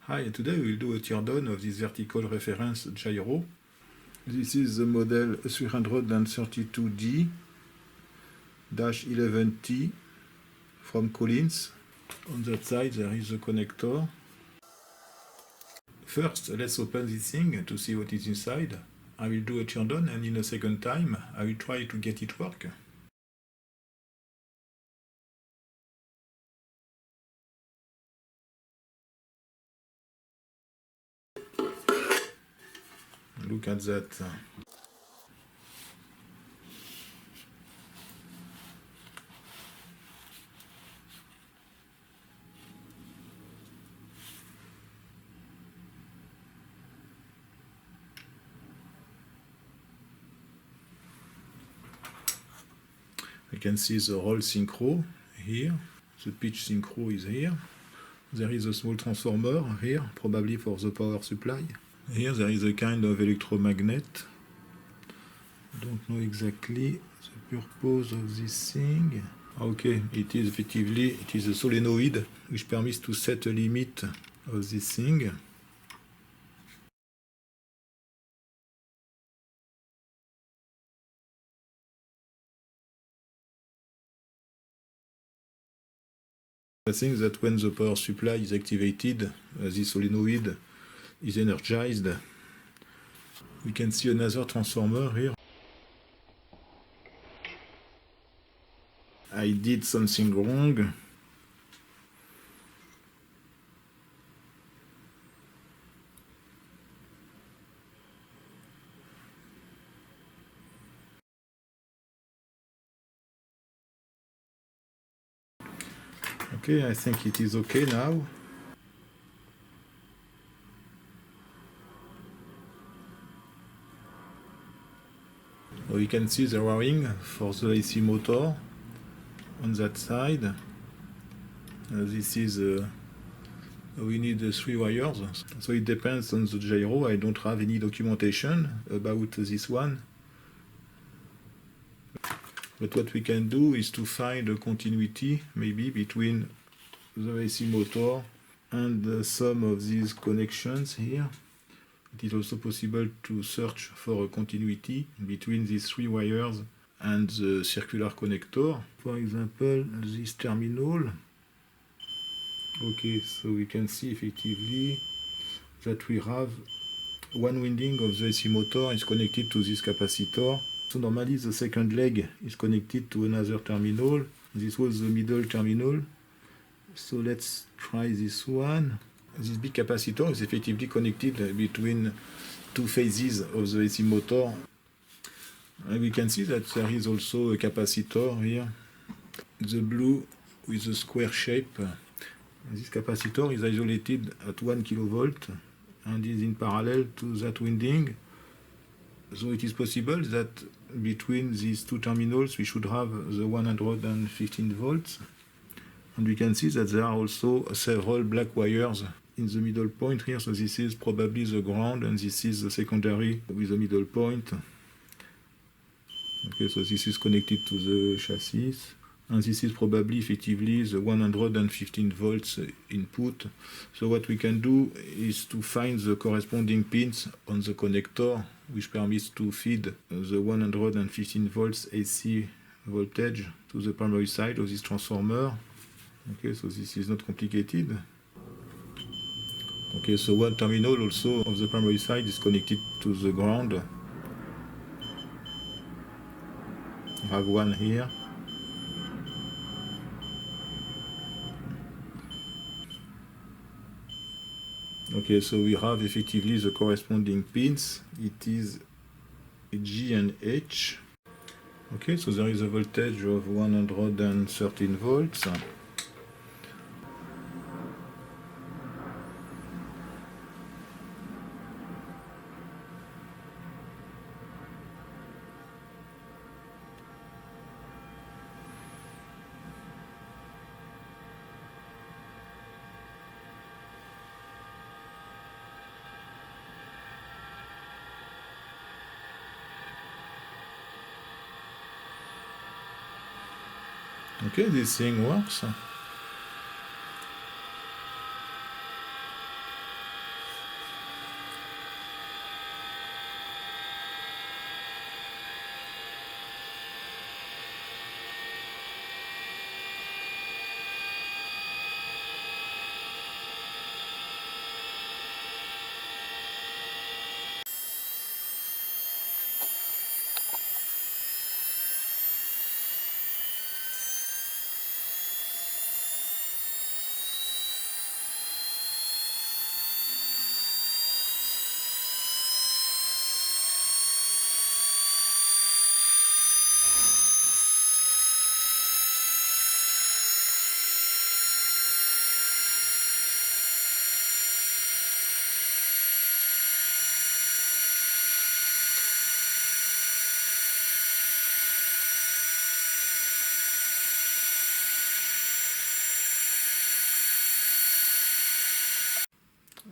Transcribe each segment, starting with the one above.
Hi, today we'll do a teardown of this vertical reference gyro. This is the model 332D-11T from Collins. On that side there is the connector. First, let's open this thing to see what is inside. I will do a teardown and in a second time I will try to get it work. Look at that. You can see the roll synchro here. The pitch synchro is here. There is a small transformer here, probably for the power supply. Here there is a kind of electromagnet. I don't know exactly the purpose of this thing. Okay, it is effectively a solenoid which permits to set a limit of this thing. I think that when the power supply is activated, this solenoid is energized. We can see another transformer here. I did something wrong. Okay, I think it is okay now. We can see the wiring for the AC motor on that side. This is we need 3 wires, so it depends on the gyro. I don't have any documentation about this one. But what we can do is to find a continuity maybe between the AC motor and some of these connections here. It is also possible to search for a continuity between these 3 wires and the circular connector. For example, this terminal. Okay, so we can see effectively that we have one winding of the AC motor is connected to this capacitor. So normally the second leg is connected to another terminal. This was the middle terminal. So let's try this one. This big capacitor is effectively connected between 2 phases of the AC motor. And we can see that there is also a capacitor here. The blue with the square shape. This capacitor is isolated at 1 kilovolt and is in parallel to that winding. So it is possible that between these 2 terminals we should have the 115 volts. And we can see that there are also several black wires in the middle point here. So this is probably the ground and this is the secondary with the middle point. Okay, so this is connected to the chassis. And this is probably effectively the 115 volts input. So what we can do is to find the corresponding pins on the connector which permits to feed the 115 volts AC voltage to the primary side of this transformer. Okay, so this is not complicated. Okay, so one terminal also of the primary side is connected to the ground. I have one here. Okay, so we have effectively the corresponding pins. It is G and H. Okay, so there is a voltage of 113 volts. Okay, this thing works.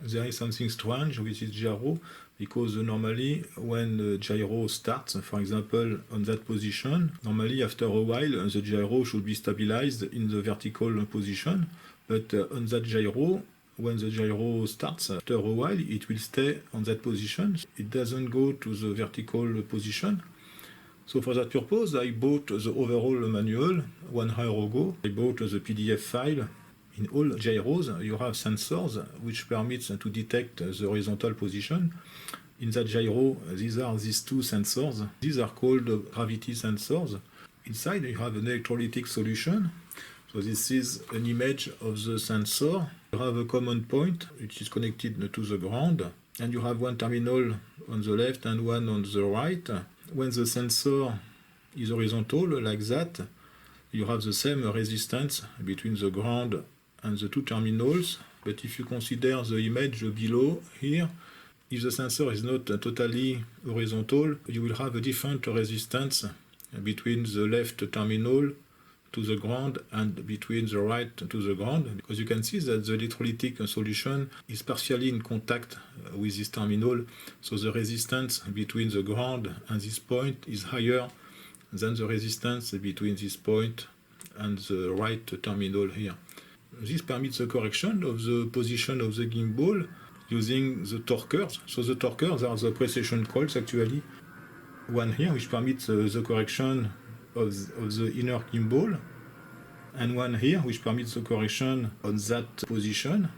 there is something strange with this gyro, because normally when the gyro starts, for example, on that position, normally after a while the gyro should be stabilized in the vertical position, but on that gyro, when the gyro starts, after a while it will stay on that position. It doesn't go to the vertical position. So for that purpose, I bought the overall manual 1 year ago. I bought the PDF file. In all gyros, you have sensors which permits to detect the horizontal position. In that gyro, these two sensors. These are called gravity sensors. Inside, you have an electrolytic solution. So this is an image of the sensor. You have a common point which is connected to the ground, and you have one terminal on the left and one on the right. When the sensor is horizontal like that, you have the same resistance between the ground and the two terminals. But if you consider the image below here, if the sensor is not totally horizontal, you will have a different resistance between the left terminal to the ground and between the right to the ground, because you can see that the electrolytic solution is partially in contact with this terminal, so the resistance between the ground and this point is higher than the resistance between this point and the right terminal here. This permits the correction of the position of the gimbal using the torquers. So the torquers are the precision coils actually. One here which permits the correction of the inner gimbal, and one here which permits the correction on that position.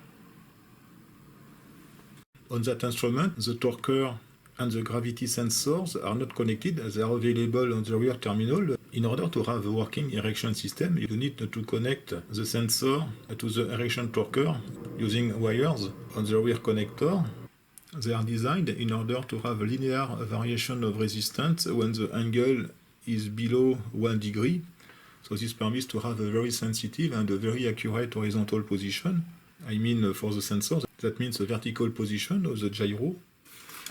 On that instrument, the torquer and the gravity sensors are not connected. They are available on the rear terminal. In order to have a working erection system, you need to connect the sensor to the erection torquer using wires on the rear connector. They are designed in order to have a linear variation of resistance when the angle is below 1 degree. So this permits to have a very sensitive and a very accurate horizontal position. I mean for the sensor, that means the vertical position of the gyro.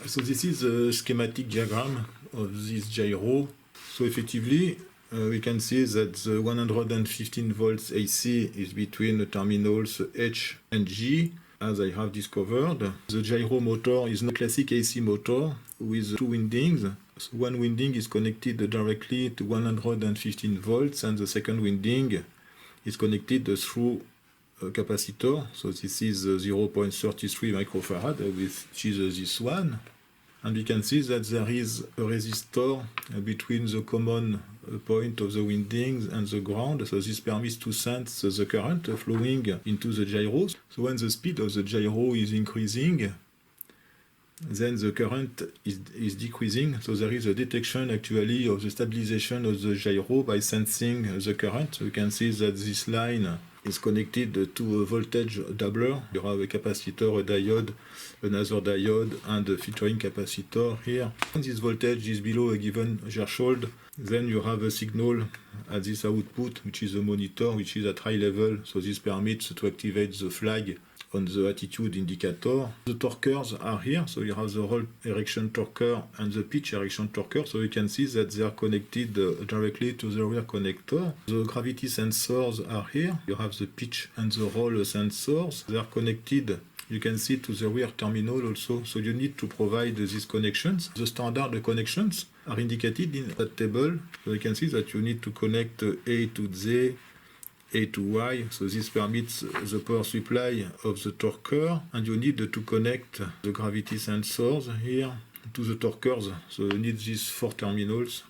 So this is a schematic diagram of this gyro. So effectively, we can see that the 115 volts AC is between the terminals H and G, as I have discovered. The gyro motor is not a classic AC motor with two windings. So one winding is connected directly to 115 volts, and the second winding is connected through a capacitor. So this is 0.33 microfarad, which is this one. And we can see that there is a resistor between the common point of the windings and the ground. So this permits to sense the current flowing into the gyro. So when the speed of the gyro is increasing, then the current is decreasing. So there is a detection actually of the stabilization of the gyro by sensing the current. So you can see that this line is connected to a voltage doubler. You have a capacitor, a diode, another diode, and a filtering capacitor here. When this voltage is below a given threshold, then you have a signal at this output, which is a monitor, which is at high level. So this permits to activate the flag on the attitude indicator. The torquers are here, so you have the roll erection torquer and the pitch erection torquer, so you can see that they are connected directly to the rear connector. The gravity sensors are here. You have the pitch and the roll sensors. They are connected, you can see, to the rear terminal also, so you need to provide these connections. The standard connections are indicated in that table, so you can see that you need to connect A to Z, A to Y, so this permits the power supply of the torquer, and you need to connect the gravity sensors here to the torquers, so you need these 4 terminals.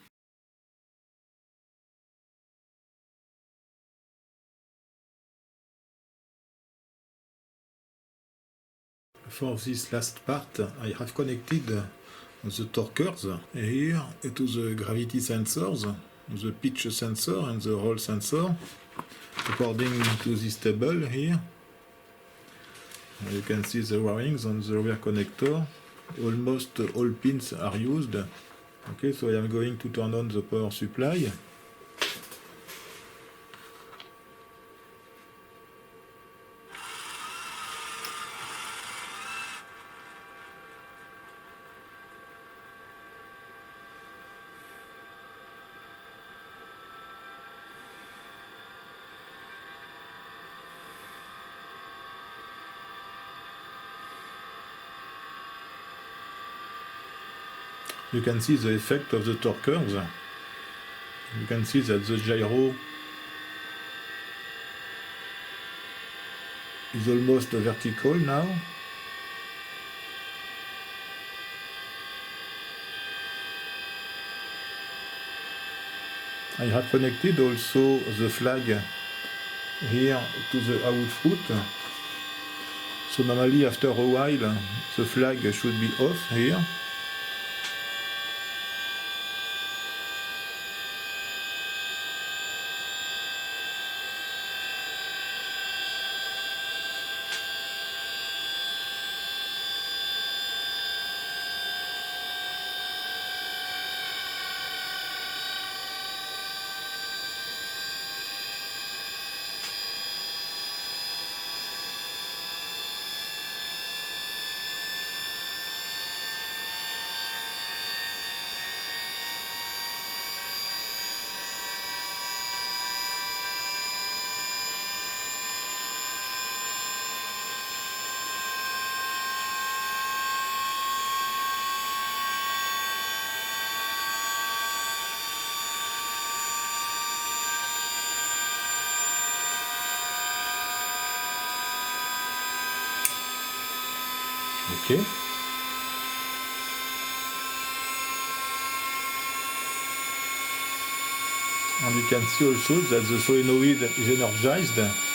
For this last part, I have connected the torquers here to the gravity sensors, the pitch sensor and the roll sensor, according to this table here. You can see the wirings on the rear connector. Almost all pins are used. Okay, so I am going to turn on the power supply. you can see the effect of the torque curves. You can see that the gyro is almost vertical now. I have connected also the flag here to the output. So normally after a while the flag should be off here. Okay. And you can see also that the solenoid is energized.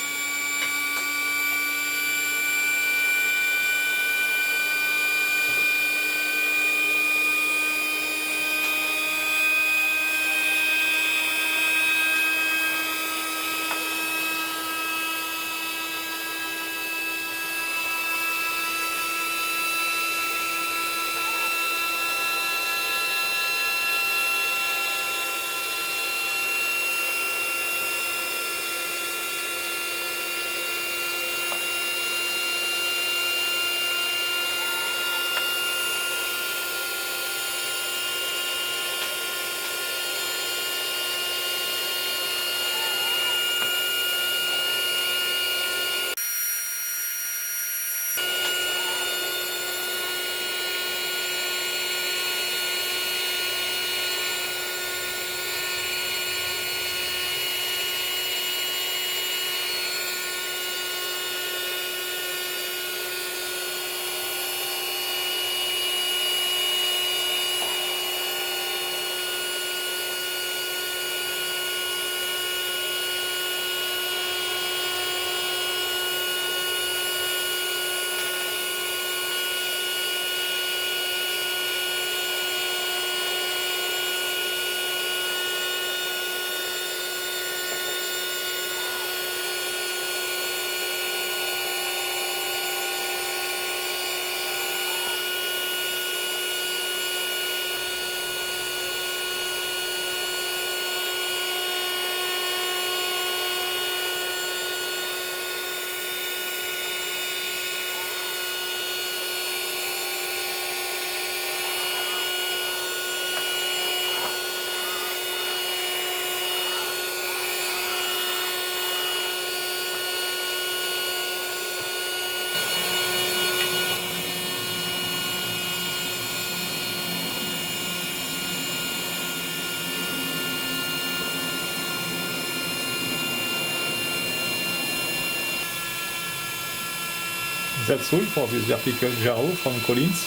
That's all for this vertical gyro from Collins.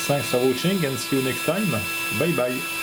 Thanks for watching and see you next time. Bye bye.